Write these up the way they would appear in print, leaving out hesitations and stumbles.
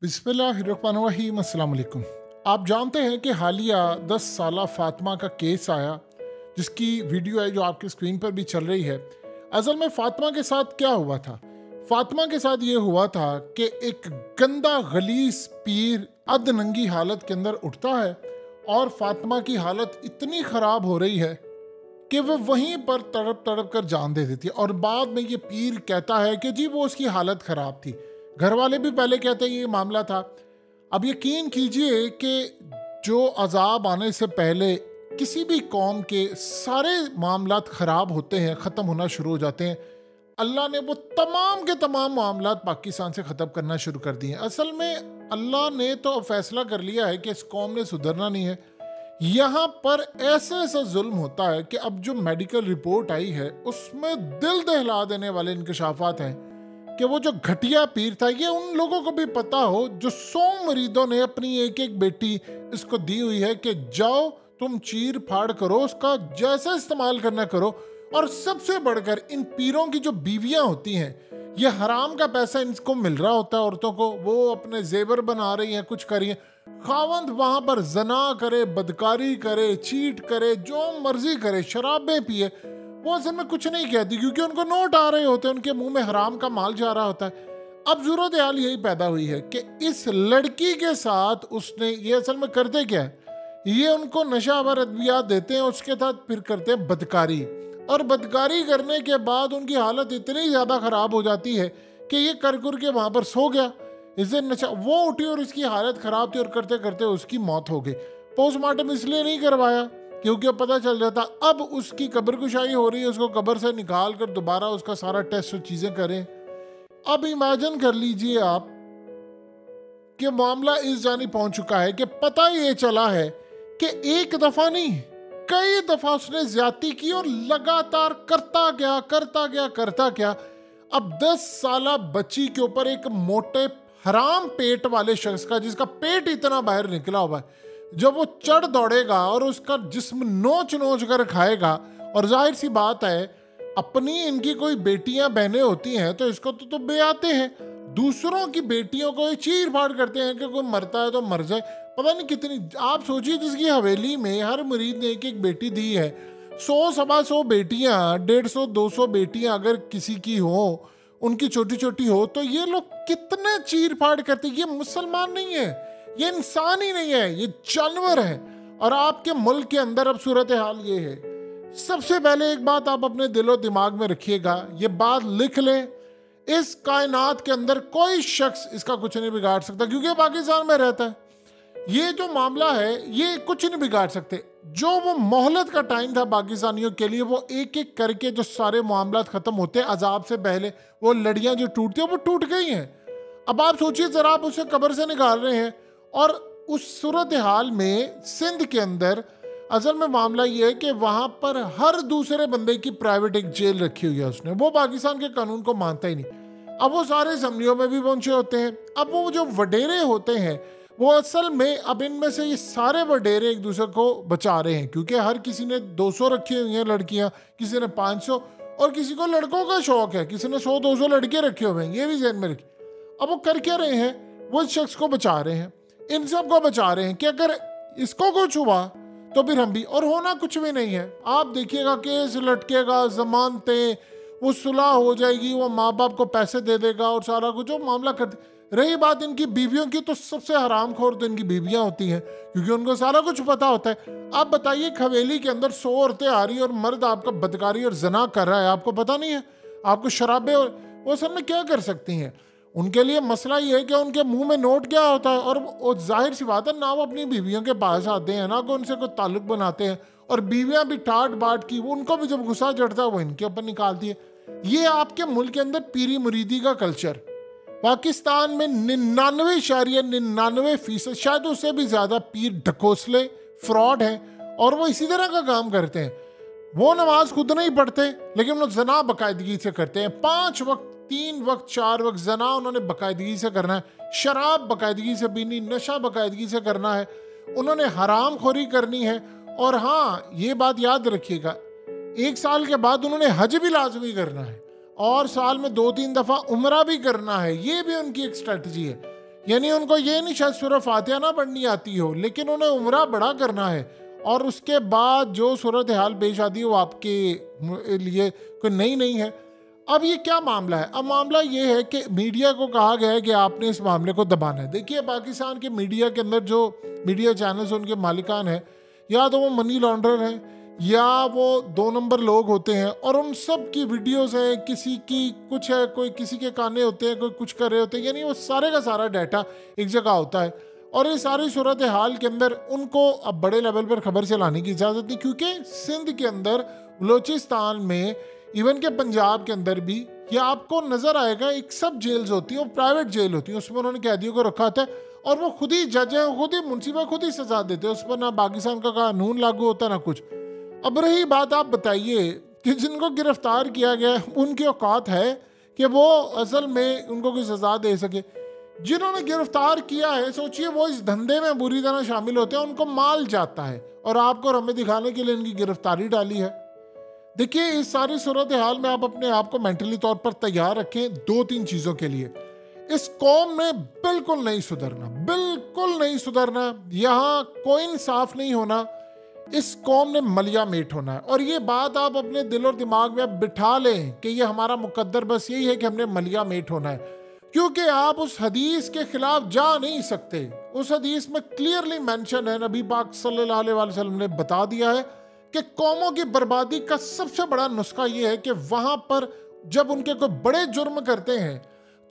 बिस्मिल्लाहिर्रहमानिर्रहीम। अस्सलाम वालेकुम। आप जानते हैं कि हालिया 10 साला फ़ातिमा का केस आया, जिसकी वीडियो है जो आपकी स्क्रीन पर भी चल रही है। असल में फ़ातिमा के साथ क्या हुआ था? फ़ातिमा के साथ ये हुआ था कि एक गंदा गलीस पीर अधनंगी हालत के अंदर उठता है और फ़ातिमा की हालत इतनी ख़राब हो रही है कि वह वहीं पर तड़प तड़प कर जान दे देती है। और बाद में ये पीर कहता है कि जी वो उसकी हालत ख़राब थी। घर वाले भी पहले कहते हैं ये मामला था। अब यकीन कीजिए कि जो अजाब आने से पहले किसी भी कौम के सारे मामलात ख़राब होते हैं, ख़त्म होना शुरू हो जाते हैं, अल्लाह ने वो तमाम के तमाम मामलात पाकिस्तान से ख़त्म करना शुरू कर दिए। असल में अल्लाह ने तो फैसला कर लिया है कि इस कौम ने सुधरना नहीं है। यहाँ पर ऐसा ऐसा जुल्म होता है कि अब जो मेडिकल रिपोर्ट आई है उसमें दिल दहला देने वाले इंकशाफात हैं कि वो जो घटिया पीर था, ये उन लोगों को भी पता हो जो 100 मरीदों ने अपनी एक एक बेटी इसको दी हुई है कि जाओ तुम चीर फाड़ करो, उसका जैसा इस्तेमाल करना करो। और सबसे बढ़कर इन पीरों की जो बीवियां होती हैं, ये हराम का पैसा इनको मिल रहा होता है औरतों को, वो अपने जेवर बना रही हैं, कुछ कर रही हैं। खावंद वहां पर जना करे, बदकारी करे, चीट करे, जो मर्जी करे, शराबें पिए, वो असल में कुछ नहीं कहती क्योंकि उनको नोट आ रहे होते हैं, उनके मुंह में हराम का माल जा रहा होता है। अब जरूरत हाल यही पैदा हुई है कि इस लड़की के साथ उसने ये असल में करते क्या है, ये उनको नशावर अद्वियात देते हैं, उसके साथ फिर करते हैं बदकारी। और बदकारी करने के बाद उनकी हालत इतनी ज़्यादा ख़राब हो जाती है कि ये कर के वहाँ पर सो गया। इससे नशा वो उठी और इसकी हालत ख़राब थी और करते करते उसकी मौत हो गई। पोस्टमार्टम इसलिए नहीं करवाया क्योंकि अब पता चल जाता। अब उसकी कब्र कुशाई हो रही है, उसको कब्र से निकाल कर दोबारा उसका सारा टेस्ट और चीज़ें करें। अब इमेजिन कर लीजिए आप कि मामला इस जानी पहुंच चुका है कि पता ये चला है कि एक दफ़ा नहीं, कई दफ़ा उसने ज्यादती की और लगातार करता गया। अब 10 साला बच्ची के ऊपर एक मोटे हराम पेट वाले शख्स का, जिसका पेट इतना बाहर निकला हुआ है, जब वो चढ़ दौड़ेगा और उसका जिस्म नोच नोच कर खाएगा। और जाहिर सी बात है, अपनी इनकी कोई बेटियां बहनें होती हैं तो इसको तो ब्याते हैं, दूसरों की बेटियों को चीर फाड़ करते हैं कि कोई मरता है तो मर जाए। पता नहीं कितनी, आप सोचिए जिसकी हवेली में हर मरीज ने एक एक बेटी दी है, 100 सवा 100 बेटियां, 150 200 बेटियां अगर किसी की हो, उनकी छोटी छोटी हो, तो ये लोग कितने चीर फाड़ करते। ये मुसलमान नहीं है, ये इंसान ही नहीं है, ये जानवर है। और आपके मुल्क के अंदर अब सूरत हाल ये है। सबसे पहले एक बात आप अपने दिलो दिमाग में रखिएगा, ये बात लिख लें, इस कायनात के अंदर कोई शख्स इसका कुछ नहीं बिगाड़ सकता क्योंकि पाकिस्तान में रहता है। ये जो मामला है ये कुछ नहीं बिगाड़ सकते। जो वो मोहलत का टाइम था पाकिस्तानियों के लिए, वो एक एक करके जो सारे मामला खत्म होते हैं अजाब से पहले, वो लड़ियां जो टूटती हैं वो टूट गई हैं। अब आप सोचिए जरा, आप उसे कब्र से निकाल रहे हैं और उस सूरत हाल में सिंध के अंदर असल में मामला ये है कि वहाँ पर हर दूसरे बंदे की प्राइवेट एक जेल रखी हुई है उसने। वो पाकिस्तान के कानून को मानता ही नहीं। अब वो सारे असम्बलियों में भी पहुंचे होते हैं। अब वो जो वडेरे होते हैं वो असल में, अब इनमें से ये सारे वडेरे एक दूसरे को बचा रहे हैं क्योंकि हर किसी ने 200 रखी हुई हैं लड़कियाँ, किसी ने 500, और किसी को लड़कों का शौक है, किसी ने 100-200 लड़के रखे हुए हैं, ये भी ज़हन में रखी। अब वो कर क्या रहे हैं, वो इस शख्स को बचा रहे हैं, इन सब को बचा रहे हैं कि अगर इसको कुछ हुआ तो फिर हम भी। और होना कुछ भी नहीं है। आप देखिएगा केस लटकेगा, जमानतें, वो सुलह हो जाएगी, वो माँ बाप को पैसे दे देगा और सारा कुछ, वो मामला कर। रही बात इनकी बीवियों की, तो सबसे हरामखोर तो इनकी बीवियां होती हैं क्योंकि उनको सारा कुछ पता होता है। आप बताइए, हवेली के अंदर 100 औरतें आ रही और मर्द आपका बदकारी और जना कर रहा है, आपको पता नहीं है, आपको शराबे और वो सब में क्या कर सकती हैं। उनके लिए मसला ये है कि उनके मुंह में नोट क्या होता है, और जाहिर सी बात है ना वो अपनी बीवियों के पास आते हैं ना को उनसे कोई ताल्लुक बनाते हैं। और बीवियां भी ठाट बाट की, वो उनको भी जब गुस्सा चढ़ता है वो इनके ऊपर निकालती है। ये आपके मुल्क के अंदर पीरी मुरीदी का कल्चर। पाकिस्तान में 99.99%, शायद उससे भी ज़्यादा पीर ढकोसले फ्रॉड हैं और वो इसी तरह का काम करते हैं। वो नमाज खुद नहीं पढ़ते लेकिन वो जना बाकायदगी से करते हैं। 5 वक्त, 3 वक्त, 4 वक्त जना उन्होंने बाकायदगी से करना है, शराब बाकायदगी से पीनी, नशा बाकायदगी से करना है, उन्होंने हराम खोरी करनी है। और हाँ, ये बात याद रखिएगा, 1 साल के बाद उन्होंने हज भी लाजमी करना है और साल में 2-3 दफ़ा उम्रा भी करना है। ये भी उनकी एक स्ट्रेटजी है। यानी उनको ये नहीं शायद सूरह फातिहा ना पढ़नी आती हो, लेकिन उन्हें उम्रा बड़ा करना है और उसके बाद जो सूरत हाल पेश आती है वो आपके लिए कोई नई नहीं है। अब ये क्या मामला है? अब मामला ये है कि मीडिया को कहा गया है कि आपने इस मामले को दबाना है। देखिए, पाकिस्तान के मीडिया के अंदर जो मीडिया चैनल्स उनके मालिकान हैं, या तो वो मनी लॉन्ड्रर हैं या वो 2 नंबर लोग होते हैं, और उन सब की वीडियोस हैं, किसी की कुछ है, कोई किसी के गाने होते हैं, कोई कुछ कर रहे होते हैं, यानी वो सारे का सारा डाटा एक जगह होता है। और ये सारी सूरत हाल के अंदर उनको अब बड़े लेवल पर खबर चलाने की इजाज़त नहीं, क्योंकि सिंध के अंदर, बलोचिस्तान में, इवन के पंजाब के अंदर भी ये आपको नज़र आएगा, एक सब जेल्स होती हैं, वो प्राइवेट जेल होती है, उसमें उन्होंने कैदियों को रखा होता है और वो खुद ही जज है, खुद ही मुंसिफा, खुद ही सजा देते हैं, उस पर ना पाकिस्तान का कानून लागू होता ना कुछ। अब रही बात, आप बताइए कि जिनको गिरफ्तार किया गया है उनकी औकात है कि वो असल में उनको कोई सजा दे सके? जिन्होंने गिरफ्तार किया है, सोचिए वो इस धंधे में बुरी तरह शामिल होते हैं, उनको माल जाता है, और आपको हमें दिखाने के लिए इनकी गिरफ्तारी डाली है। देखिए, इस सारी सूरत हाल में आप अपने आप को मेंटली तौर पर तैयार रखें 2-3 चीज़ों के लिए। इस कौम ने बिल्कुल नहीं सुधरना, बिल्कुल नहीं सुधरना, यहाँ कोई इंसाफ नहीं होना, इस कौम ने मलिया मेट होना है। और ये बात आप अपने दिल और दिमाग में बिठा लें कि ये हमारा मुकद्दर बस यही है कि हमने मलिया मेट होना है, क्योंकि आप उस हदीस के खिलाफ जा नहीं सकते। उस हदीस में क्लियरली मेंशन है, नबी पाक सल्लल्लाहु अलैहि वसल्लम ने बता दिया है कि कौमों की बर्बादी का सबसे बड़ा नुस्खा ये है कि वहां पर जब उनके कोई बड़े जुर्म करते हैं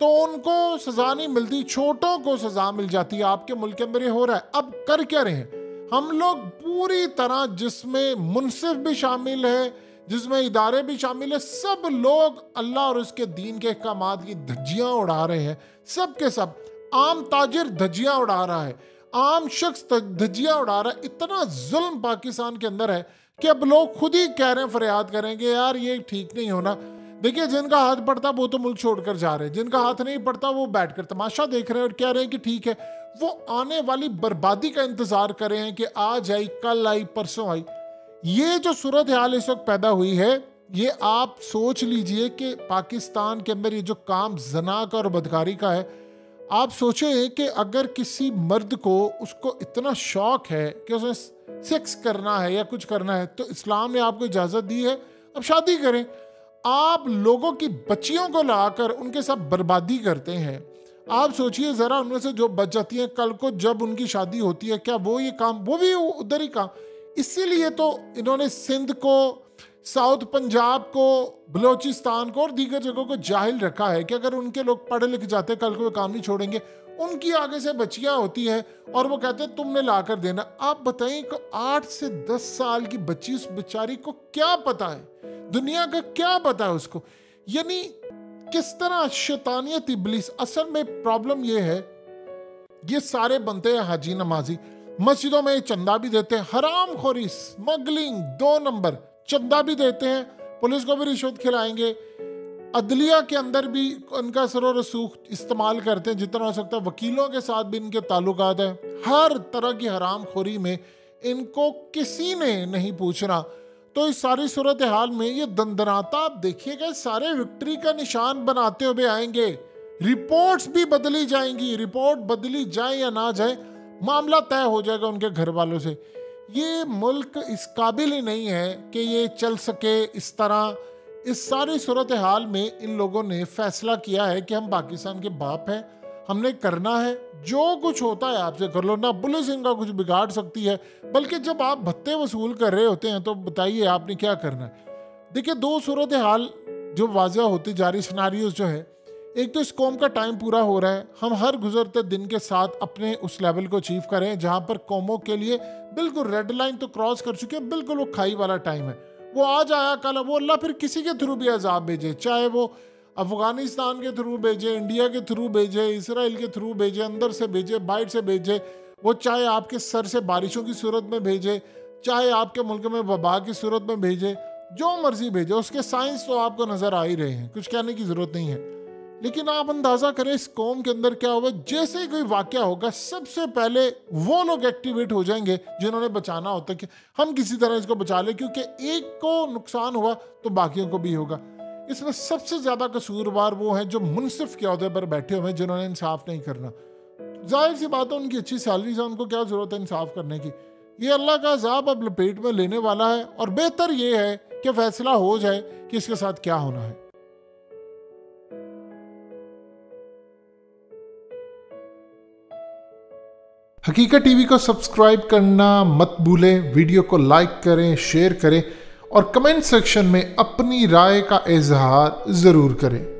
तो उनको सजा नहीं मिलती, छोटों को सजा मिल जाती है। आपके मुल्क के अंदर ये हो रहा है। अब कर क्या रहे हैं हम लोग? पूरी तरह, जिसमें मुनसिफ भी शामिल है, जिसमें इदारे भी शामिल है, सब लोग अल्लाह और उसके दीन के अहकामात की धज्जियां उड़ा रहे हैं। सब के सब, आम ताजिर धज्जियां उड़ा रहा है, आम शख्स धज्जियां उड़ा रहा है। इतना जुल्म पाकिस्तान के अंदर है कि अब लोग खुद ही कह रहे हैं, फरियाद करेंगे, यार ये ठीक नहीं होना। देखिए, जिनका हाथ पड़ता वो तो मुल्क छोड़कर जा रहे हैं, जिनका हाथ नहीं पड़ता वो बैठकर तमाशा देख रहे हैं और कह रहे हैं कि ठीक है। वो आने वाली बर्बादी का इंतजार कर रहे हैं कि आज आई, कल आई, परसों आई। ये जो सूरत हाल इस वक्त पैदा हुई है, ये आप सोच लीजिए कि पाकिस्तान के अंदर ये जो काम जना का और बदकारी का है, आप सोचें कि अगर किसी मर्द को, उसको इतना शौक है कि उसे सेक्स करना है या कुछ करना है, तो इस्लाम ने आपको इजाज़त दी है, अब शादी करें। आप लोगों की बच्चियों को लाकर उनके साथ बर्बादी करते हैं। आप सोचिए ज़रा, उनमें से जो बच जाती हैं, कल को जब उनकी शादी होती है, क्या वो ये काम, वो भी उधर ही काम। इसीलिए तो इन्होंने सिंध को, साउथ पंजाब को, बलोचिस्तान को और दीगर जगहों को जाहिल रखा है कि अगर उनके लोग पढ़े लिख जाते कल को काम नहीं छोड़ेंगे। उनकी आगे से बच्चियां होती हैं और वो कहते हैं तुमने ला कर देना। आप बताएं कि 8 से 10 साल की बच्ची, उस बेचारी को क्या पता है, दुनिया का क्या पता है उसको? यानी किस तरह शैतानियत, इब्लीस। असल में प्रॉब्लम ये है, ये सारे बनते हैं हाजी नमाजी, मस्जिदों में चंदा भी देते हैं, हराम खोरी, स्मगलिंग 2 नंबर, चंदा भी देते हैं, पुलिस को भी रिश्वत खिलाएंगे, अदलिया के अंदर भी उनका सरो रसूख इस्तेमाल करते हैं जितना हो सकता है, वकीलों के साथ भी इनके ताल्लुकात हैं। हर तरह की हराम खोरी में इनको किसी ने नहीं पूछना। तो इस सारी सूरत हाल में ये दंदनाता आप देखिएगा, सारे विक्ट्री का निशान बनाते हुए आएंगे। रिपोर्ट्स भी बदली जाएंगी, रिपोर्ट बदली जाए या ना जाए, मामला तय हो जाएगा उनके घर वालों से। ये मुल्क इस काबिल ही नहीं है कि ये चल सके इस तरह। इस सारी सूरत हाल में इन लोगों ने फैसला किया है कि हम पाकिस्तान के बाप हैं, हमने करना है, जो कुछ होता है आपसे कर लो ना। पुलिस इनका कुछ बिगाड़ सकती है, बल्कि जब आप भत्ते वसूल कर रहे होते हैं तो बताइए आपने क्या करना है। देखिए, 2 सूरत हाल जो वाज़ह होती जा रही, सिनारियोज जो है, एक तो इस कौम का टाइम पूरा हो रहा है, हम हर गुजरते दिन के साथ अपने उस लेवल को अचीव करें जहाँ पर कौमों के लिए बिल्कुल रेड लाइन तो क्रॉस कर चुके हैं, बिल्कुल वो खाई वाला टाइम है। वो आज आया कल, वो अल्लाह फिर किसी के थ्रू भी अजाब भेजे, चाहे वो अफगानिस्तान के थ्रू भेजे, इंडिया के थ्रू भेजे, इसराइल के थ्रू भेजे, अंदर से भेजे, बाहर से भेजे, वो चाहे आपके सर से बारिशों की सूरत में भेजे, चाहे आपके मुल्क में वबा की सूरत में भेजे, जो मर्जी भेजे। उसके साइंस तो आपको नज़र आ ही रहे हैं, कुछ कहने की ज़रूरत नहीं है। लेकिन आप अंदाज़ा करें इस कौम के अंदर क्या होगा। जैसे ही कोई वाक़या होगा, सबसे पहले वो लोग एक्टिवेट हो जाएंगे जिन्होंने बचाना होता है कि हम किसी तरह इसको बचा लें, क्योंकि एक को नुकसान हुआ तो बाकियों को भी होगा। इसमें सबसे ज़्यादा कसूरवार वो हैं जो मुनसिफ के अहदे पर बैठे हुए हैं, जिन्होंने इंसाफ नहीं करना। जाहिर सी बात है, उनकी अच्छी सैलरी है, उनको क्या ज़रूरत है इंसाफ करने की। ये अल्लाह का अज़ाब अब लपेट में लेने वाला है और बेहतर ये है कि फैसला हो जाए कि इसके साथ क्या होना है। हकीकत टीवी को सब्सक्राइब करना मत भूलें, वीडियो को लाइक करें, शेयर करें और कमेंट सेक्शन में अपनी राय का इजहार ज़रूर करें।